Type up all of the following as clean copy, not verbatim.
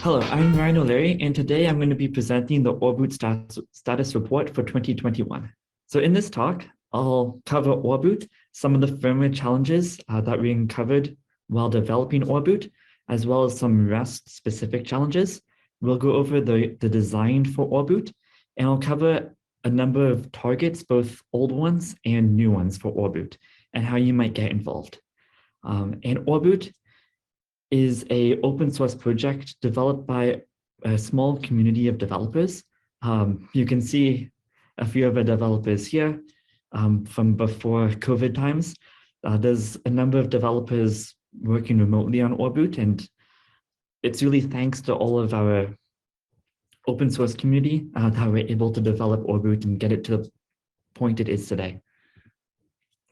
Hello, I'm Ryan O'Leary, and today I'm going to be presenting the oreboot status report for 2021. So in this talk, I'll cover oreboot, some of the firmware challenges that we uncovered while developing oreboot, as well as some Rust-specific challenges. We'll go over the design for oreboot, and I'll cover a number of targets, both old ones and new ones for oreboot, and how you might get involved. And oreboot is an open source project developed by a small community of developers. You can see a few of the developers here from before COVID times. There's a number of developers working remotely on oreboot, and it's really thanks to all of our open source community that we're able to develop oreboot and get it to the point it is today.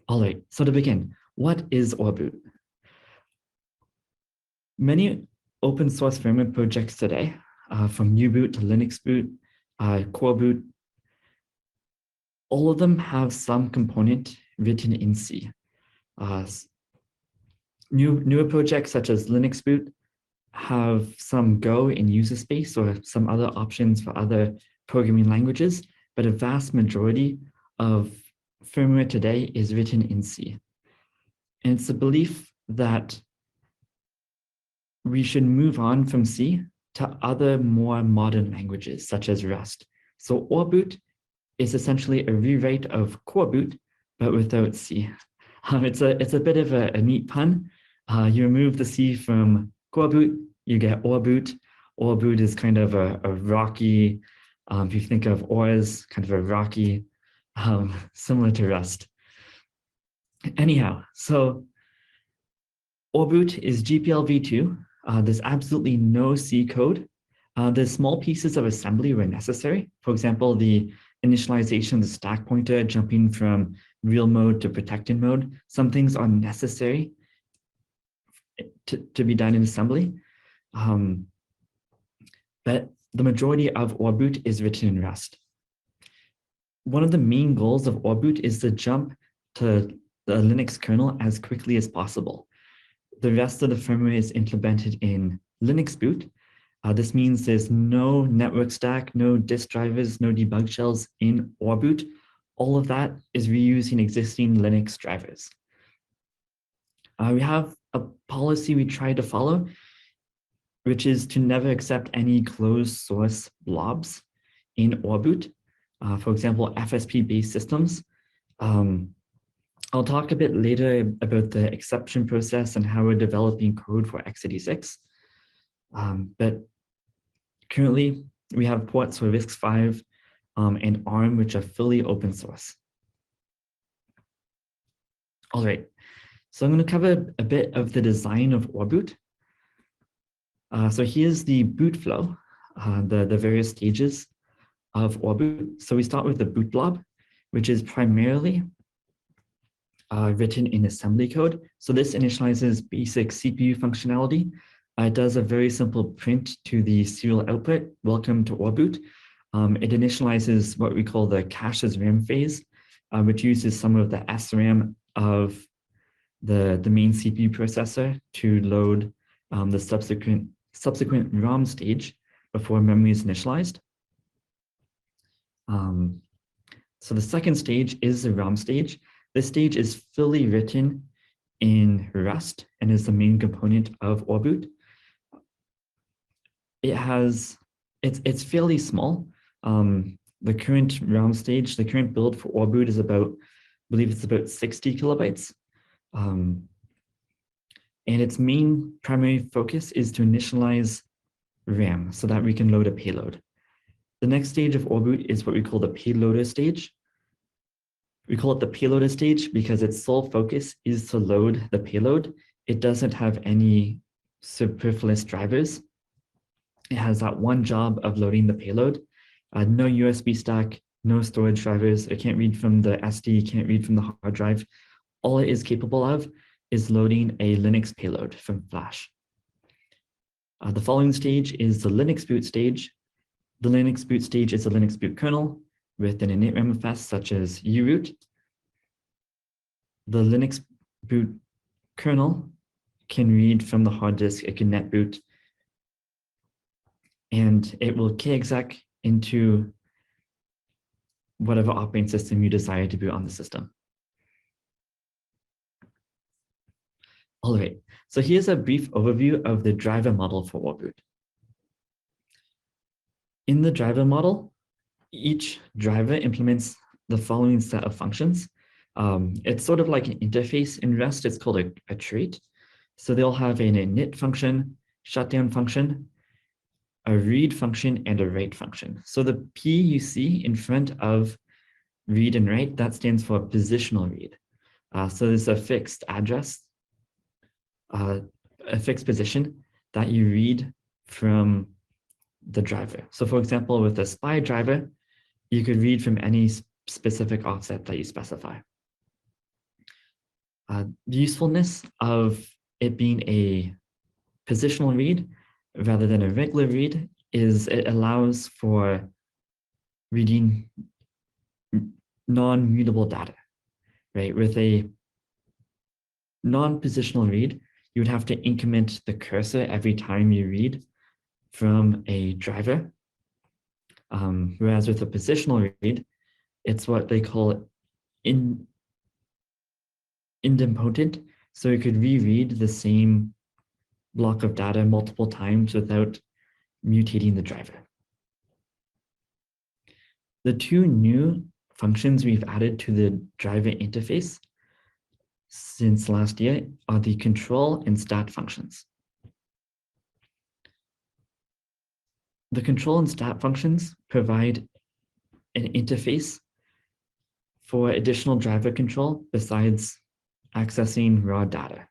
All right, so to begin, what is oreboot? Many open source firmware projects today, from U-boot to Linux boot, core boot, all of them have some component written in C. Newer projects such as Linux boot have some Go in user space or some other options for other programming languages, but a vast majority of firmware today is written in C. And it's the belief that we should move on from C to other more modern languages, such as Rust. So oreboot is essentially a rewrite of core boot, but without C. It's a bit of a neat pun. You remove the C from core boot, you get oreboot. Oreboot is kind of a rocky, if you think of ore as kind of a rocky, similar to Rust. Anyhow, so oreboot is GPL v2. There's absolutely no C code. There's small pieces of assembly where necessary. For example, the initialization of the stack pointer, jumping from real mode to protected mode. Some things are necessary to be done in assembly. But the majority of oreboot is written in Rust. One of the main goals of oreboot is to jump to the Linux kernel as quickly as possible. The rest of the firmware is implemented in Linux boot. This means there's no network stack, no disk drivers, no debug shells in oreboot. All of that is reusing existing Linux drivers. We have a policy we try to follow, which is to never accept any closed source blobs in oreboot. For example, FSP-based systems. I'll talk a bit later about the exception process and how we're developing code for x86. But currently, we have ports for RISC-V and ARM, which are fully open source. All right, so I'm going to cover a bit of the design of oreboot. So here's the boot flow, the various stages of oreboot. So we start with the boot blob, which is primarily written in assembly code. So this initializes basic CPU functionality. It does a very simple print to the serial output, welcome to oreboot. It initializes what we call the cache as RAM phase, which uses some of the SRAM of the main CPU processor to load the subsequent ROM stage before memory is initialized. So the second stage is the ROM stage. This stage is fully written in Rust and is the main component of oreboot. It's fairly small. The current ROM stage, the current build for oreboot is about, I believe it's about 60 kilobytes. And its main primary focus is to initialize RAM so that we can load a payload. The next stage of oreboot is what we call the payloader stage. We call it the payloader stage because its sole focus is to load the payload. It doesn't have any superfluous drivers. It has that one job of loading the payload. No USB stack, no storage drivers. It can't read from the SD, can't read from the hard drive. All it is capable of is loading a Linux payload from Flash. The following stage is the Linux boot stage. The Linux boot stage is a Linux boot kernel with an innate ramifest such as uroot. The Linux boot kernel can read from the hard disk, it can netboot and it will kexec into whatever operating system you desire to boot on the system. All right, so here's a brief overview of the driver model for oreboot. In the driver model, each driver implements the following set of functions. It's sort of like an interface in Rest. It's called a trait. So they'll have an init function, shutdown function, a read function, and a write function. So the P you see in front of read and write, that stands for positional read. So there's a fixed address, a fixed position that you read from the driver. So for example, with a SPI driver, you could read from any specific offset that you specify. The usefulness of it being a positional read rather than a regular read is it allows for reading non-mutable data, right? With a non-positional read, you would have to increment the cursor every time you read from a driver. Whereas with a positional read, it's what they call idempotent. So you could reread the same block of data multiple times without mutating the driver. The two new functions we've added to the driver interface since last year are the control and stat functions. The control and stat functions provide an interface for additional driver control besides accessing raw data.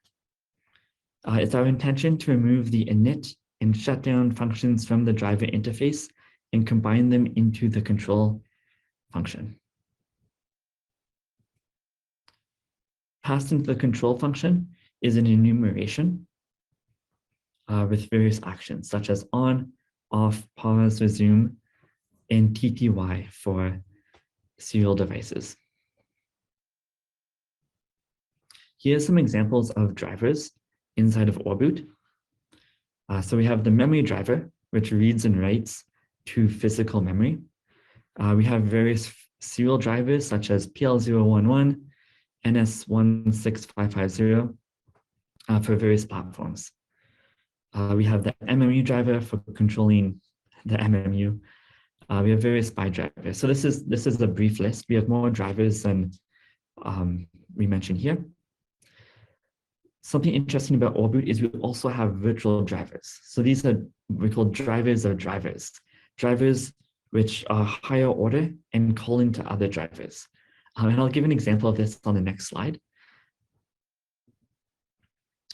It's our intention to remove the init and shutdown functions from the driver interface and combine them into the control function. Passed into the control function is an enumeration with various actions such as on, off, pause, resume, and TTY for serial devices. Here are some examples of drivers inside of oreboot. So we have the memory driver, which reads and writes to physical memory. We have various serial drivers such as PL011, NS16550 for various platforms. We have the MMU driver for controlling the MMU. We have various SPI drivers. So this is a brief list. We have more drivers than we mentioned here. Something interesting about oreboot is we also have virtual drivers. So these are we call drivers of drivers. Drivers which are higher order and calling to other drivers. And I'll give an example of this on the next slide.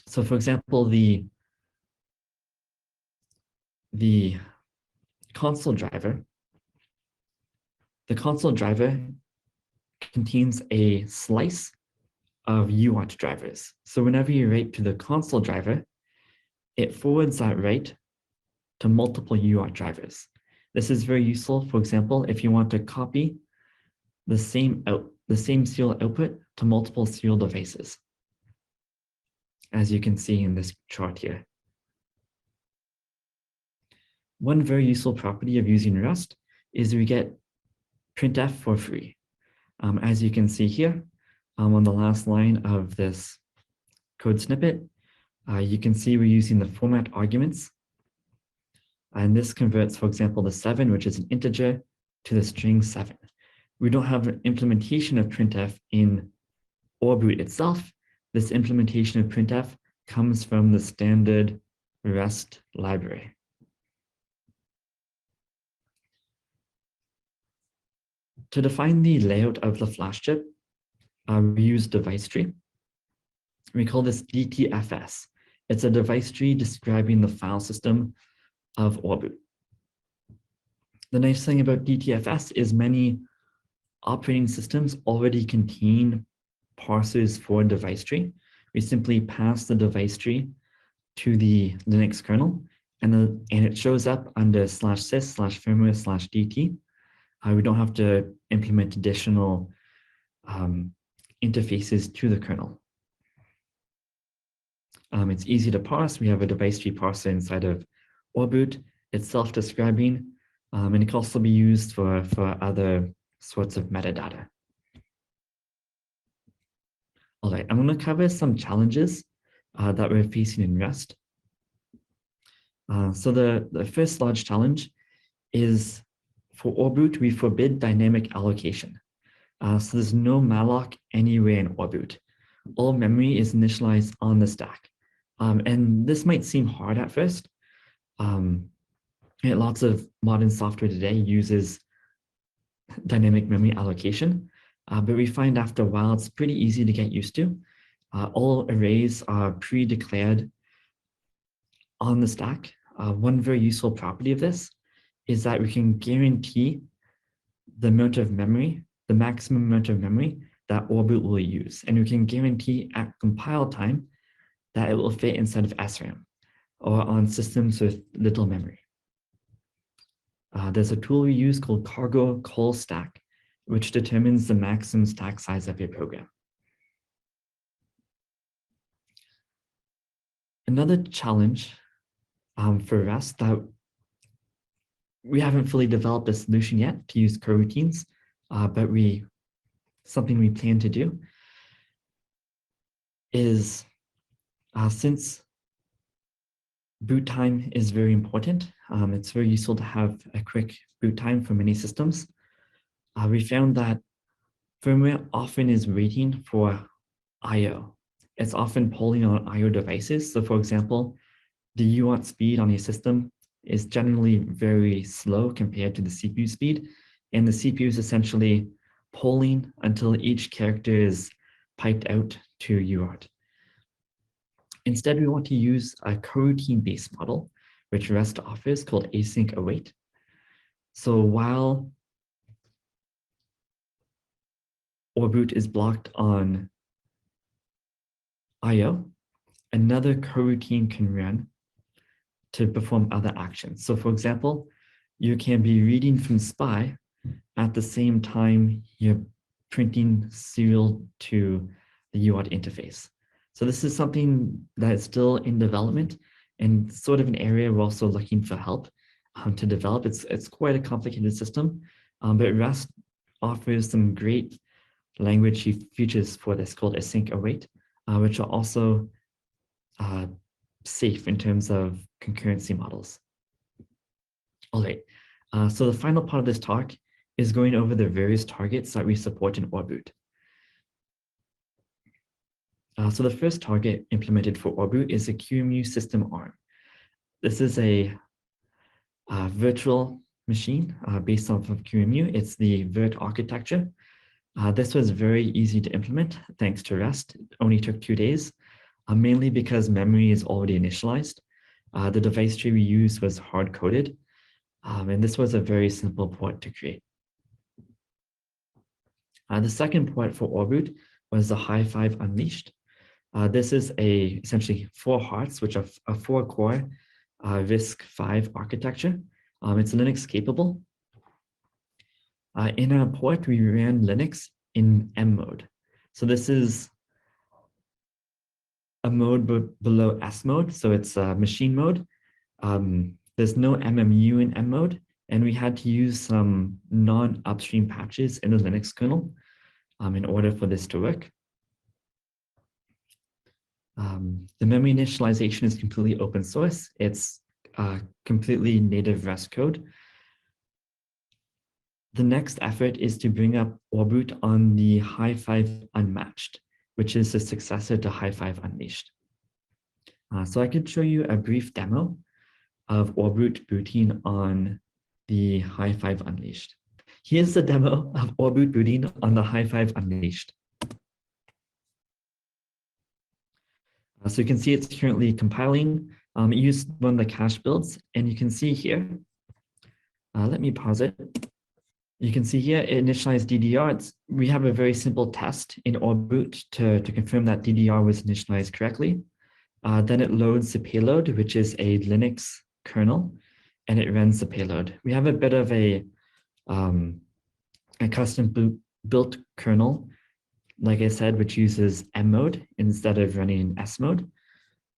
So for example, the console driver contains a slice of UART drivers. So whenever you write to the console driver, it forwards that write to multiple UART drivers. This is very useful, for example, if you want to copy the same serial output to multiple serial devices, as you can see in this chart here. One very useful property of using Rust is we get printf for free. As you can see here, on the last line of this code snippet, you can see we're using the format arguments. And this converts, for example, the 7, which is an integer, to the string 7. We don't have an implementation of printf in oreboot itself. This implementation of printf comes from the standard Rust library. To define the layout of the flash chip, we use device tree. We call this DTFS. It's a device tree describing the file system of oreboot. The nice thing about DTFS is many operating systems already contain parsers for device tree. We simply pass the device tree to the Linux kernel, and it shows up under /sys/firmware/dt. We don't have to implement additional interfaces to the kernel. It's easy to parse. We have a device tree parser inside of oreboot. It's self-describing, and it can also be used for other sorts of metadata. All right, I'm going to cover some challenges that we're facing in Rust. So the first large challenge is for oreboot, we forbid dynamic allocation. So there's no malloc anywhere in oreboot. All memory is initialized on the stack. And this might seem hard at first. Lots of modern software today uses dynamic memory allocation, but we find after a while it's pretty easy to get used to. All arrays are pre-declared on the stack. One very useful property of this is that we can guarantee the amount of memory, the maximum amount of memory that oreboot will use. And we can guarantee at compile time that it will fit inside of SRAM or on systems with little memory. There's a tool we use called cargo call stack, which determines the maximum stack size of your program. Another challenge for Rust that we haven't fully developed a solution yet to use coroutines, but something we plan to do is since boot time is very important, it's very useful to have a quick boot time for many systems. We found that firmware often is waiting for I/O. It's often polling on I/O devices. So for example, the UART speed on your system is generally very slow compared to the CPU speed. And the CPU is essentially polling until each character is piped out to UART. Instead, we want to use a coroutine-based model, which Rust offers, called async await. So while oreboot is blocked on I/O, another coroutine can run to perform other actions. So for example, you can be reading from SPI at the same time you're printing serial to the UART interface. So this is something that is still in development and sort of an area we're also looking for help to develop. It's quite a complicated system, but Rust offers some great language features for this called async await, which are also safe in terms of concurrency models. All right, so the final part of this talk is going over the various targets that we support in oreboot. So the first target implemented for oreboot is a QEMU system ARM. This is a virtual machine based off of QEMU. It's the VIRT architecture. This was very easy to implement thanks to Rust. It only took 2 days, mainly because memory is already initialized. The device tree we used was hard-coded, and this was a very simple port to create. The second port for oreboot was the Hi5 Unleashed. This is essentially 4 hearts, which are a 4-core RISC-V architecture. It's Linux capable. In our port, we ran Linux in M mode. So this is a mode below S mode, so it's machine mode. There's no MMU in M mode, and we had to use some non-upstream patches in the Linux kernel in order for this to work. The memory initialization is completely open source. It's completely native Rust code. The next effort is to bring up oreboot on the Hi5 Unmatched, which is the successor to Hi5 Unleashed. So I could show you a brief demo of oreboot booting on the Hi5 Unleashed. Here's the demo of oreboot booting on the Hi5 Unleashed. So you can see it's currently compiling. It used one of the cache builds, and you can see here, let me pause it. You can see here, it initialized DDR. We have a very simple test in oreboot to confirm that DDR was initialized correctly. Then it loads the payload, which is a Linux kernel, and it runs the payload. We have a bit of a custom built kernel, like I said, which uses M mode instead of running in S mode.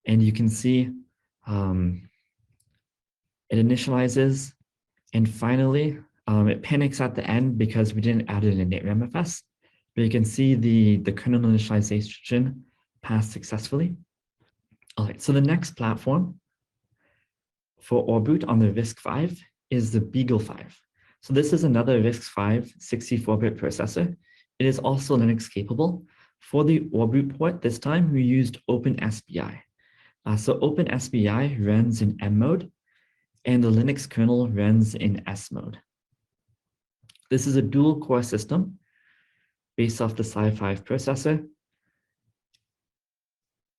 And you can see It initializes, and finally, it panics at the end because we didn't add an init ramfs. But you can see the kernel initialization passed successfully. All right, so the next platform for oreboot on the RISC-V is the Beagle-5. So this is another RISC-V 64-bit processor. It is also Linux capable. For the oreboot port, this time we used OpenSBI. So OpenSBI runs in M mode, and the Linux kernel runs in S mode. This is a dual core system based off the Sci5 processor.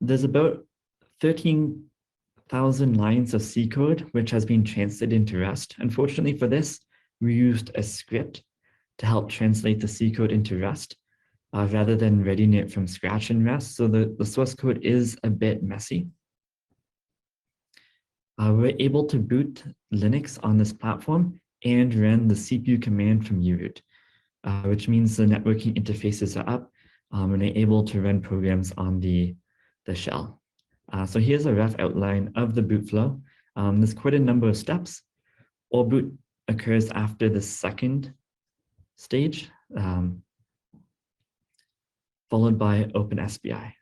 There's about 13,000 lines of C code, which has been translated into Rust. Unfortunately for this, we used a script to help translate the C code into Rust rather than writing it from scratch in Rust. So the source code is a bit messy. We're able to boot Linux on this platform and run the CPU command from uroot, which means the networking interfaces are up and we're able to run programs on the shell. So here's a rough outline of the boot flow. There's quite a number of steps. Oreboot occurs after the second stage, followed by OpenSBI.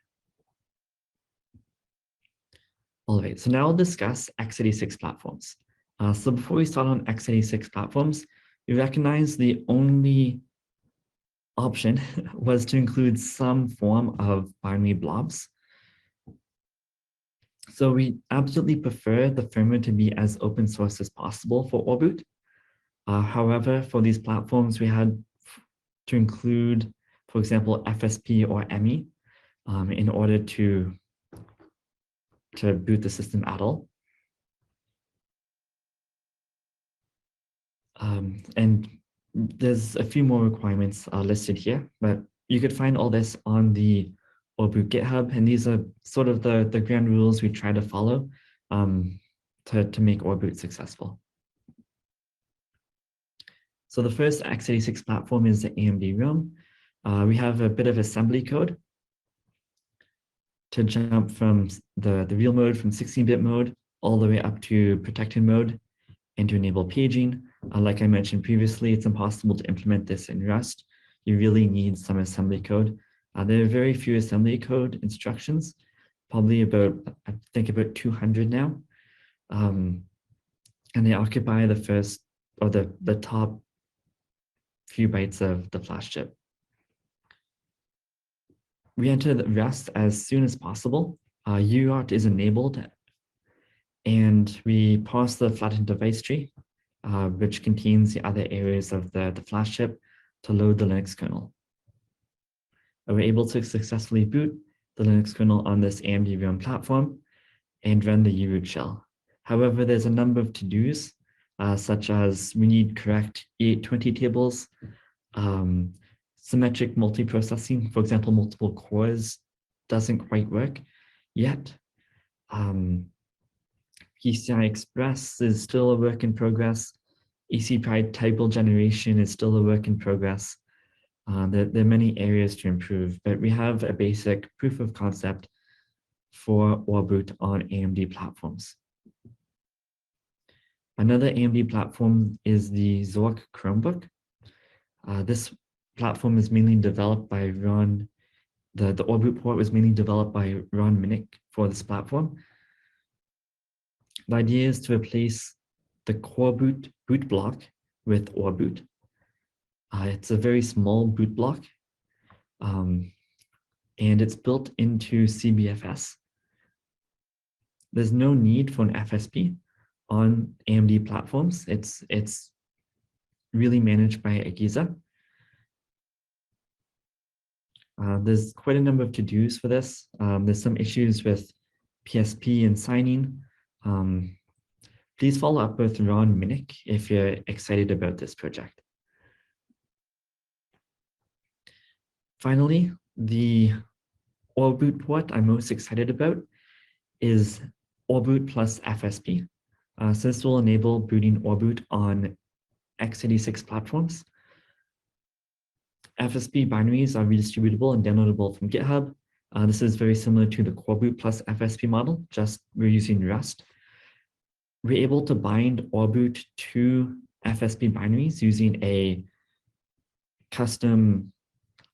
All right, so now I'll discuss x86 platforms. So before we start on x86 platforms, you recognize the only option was to include some form of binary blobs. So we absolutely prefer the firmware to be as open source as possible for oreboot. However, for these platforms, we had to include, for example, FSP or ME in order to boot the system at all. And there's a few more requirements listed here, but you could find all this on the oreboot GitHub, and these are sort of the grand rules we try to follow to make oreboot successful. So the first x86 platform is the AMD ROM. We have a bit of assembly code to jump from the real mode from 16-bit mode all the way up to protected mode and to enable paging. Like I mentioned previously, it's impossible to implement this in Rust. You really need some assembly code. There are very few assembly code instructions, probably about, I think about 200 now. And they occupy the first or the top few bytes of the flash chip. We enter the Rust as soon as possible. UART is enabled, and we parse the flattened device tree, which contains the other areas of the flash chip to load the Linux kernel. We're able to successfully boot the Linux kernel on this AMD ROM platform and run the uroot shell. However, there's a number of to-dos, such as we need correct E820 tables, symmetric multiprocessing, for example, multiple cores doesn't quite work yet. PCI Express is still a work in progress. ECPI table generation is still a work in progress. There are many areas to improve, but we have a basic proof of concept for oreboot on AMD platforms. Another AMD platform is the Zork Chromebook. This platform is mainly developed by Ron. The oreboot port was mainly developed by Ron Minnick for this platform. The idea is to replace the core boot block with oreboot. It's a very small boot block, and it's built into CBFS. There's no need for an FSP on AMD platforms. It's really managed by Agiza. There's quite a number of to-dos for this. There's some issues with PSP and signing. Please follow up with Ron Minnick if you're excited about this project. Finally, the oreboot port I'm most excited about is oreboot plus FSP. So this will enable booting oreboot on x86 platforms. FSP binaries are redistributable and downloadable from GitHub. This is very similar to the coreboot plus FSP model, just we're using Rust. we're able to bind oreboot to FSP binaries using a custom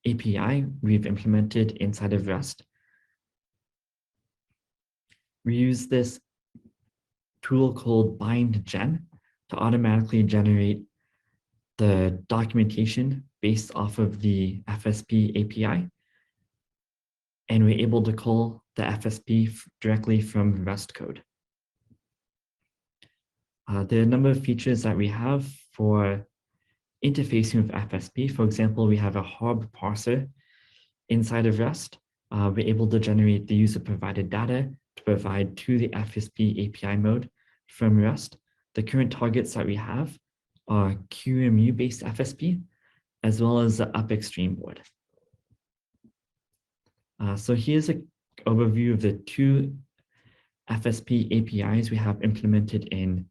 API we've implemented inside of Rust. We use this tool called bindgen to automatically generate the documentation based off of the FSP API. And we're able to call the FSP directly from Rust code. There are a number of features that we have for interfacing with FSP. For example, we have a hub parser inside of Rust. We're able to generate the user-provided data to provide to the FSP API mode from Rust. The current targets that we have are QEMU-based FSP, as well as the upstream board. So here's an overview of the two FSP APIs we have implemented in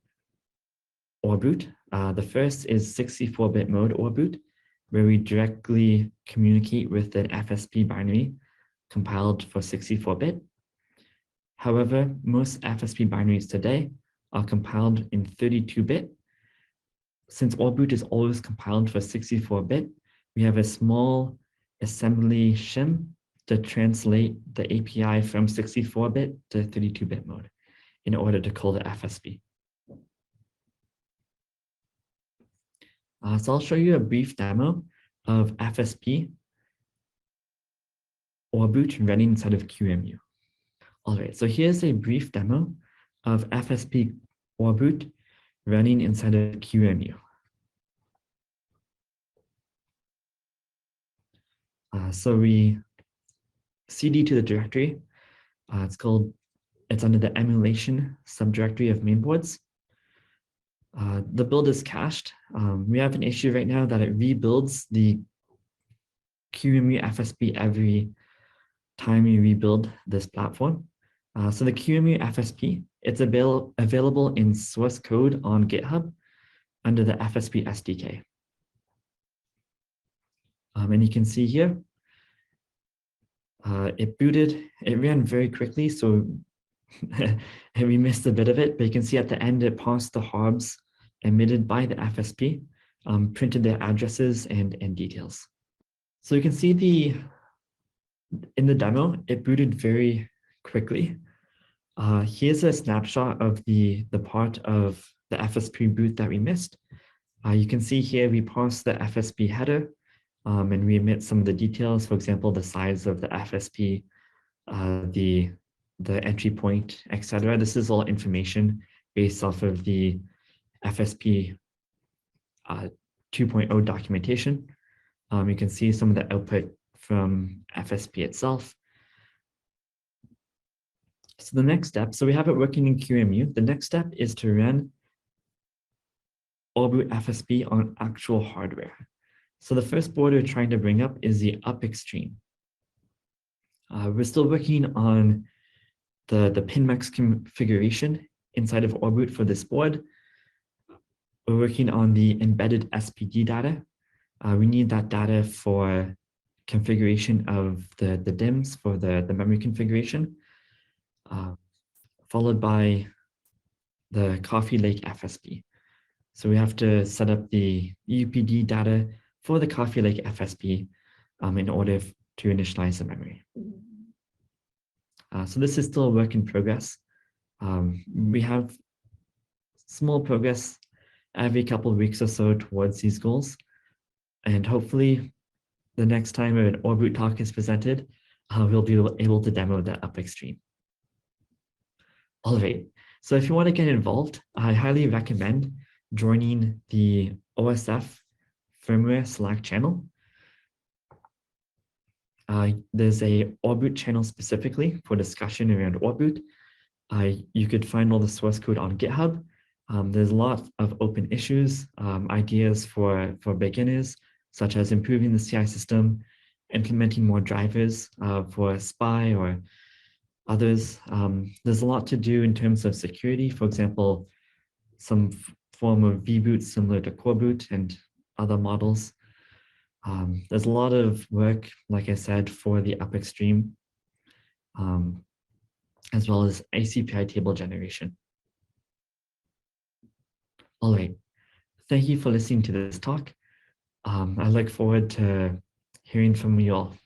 oreboot. The first is 64-bit mode oreboot, where we directly communicate with an FSP binary compiled for 64-bit. However, most FSP binaries today are compiled in 32-bit. Since oreboot is always compiled for 64-bit, we have a small assembly shim to translate the API from 64-bit to 32-bit mode in order to call the FSP. So I'll show you a brief demo of FSP oreboot running inside of QEMU. All right, so here's a brief demo of FSP oreboot running inside of QEMU. So we cd to the directory. It's under the emulation subdirectory of mainboards. The build is cached. We have an issue right now that it rebuilds the QEMU FSP every time we rebuild this platform. So the QEMU FSP, it's available in source code on GitHub under the FSP SDK. And you can see here, it ran very quickly, so we missed a bit of it, but you can see at the end, it parsed the harbs emitted by the FSP, printed their addresses and details. So you can see in the demo, it booted very quickly. Here's a snapshot of the part of the FSP boot that we missed. You can see here, we parsed the FSP header, and we emit some of the details, for example, the size of the FSP, the entry point, etc. This is all information based off of the FSP 2.0 documentation. You can see some of the output from FSP itself. So the next step, so we have it working in QEMU. The next step is to run oreboot FSP on actual hardware. So the first board we're trying to bring up is the upstream. We're still working on the PinMax configuration inside of oreboot for this board. We're working on the embedded SPD data. We need that data for configuration of the DIMMs for the memory configuration, followed by the Coffee Lake FSP. So we have to set up the UPD data for the Coffee Lake FSP in order to initialize the memory. So this is still a work in progress. We have small progress every couple of weeks or so towards these goals. And hopefully the next time an oreboot talk is presented, we'll be able to demo the upstream. All right, so if you want to get involved, I highly recommend joining the OSF firmware Slack channel. There's a oreboot channel specifically for discussion around oreboot. You could find all the source code on GitHub. There's a lot of open issues, ideas for beginners, such as improving the CI system, implementing more drivers for SPI or others. There's a lot to do in terms of security. For example, some form of vboot similar to coreboot and other models. There's a lot of work, like I said, for the upstream, as well as ACPI table generation. All right. Thank you for listening to this talk. I look forward to hearing from you all.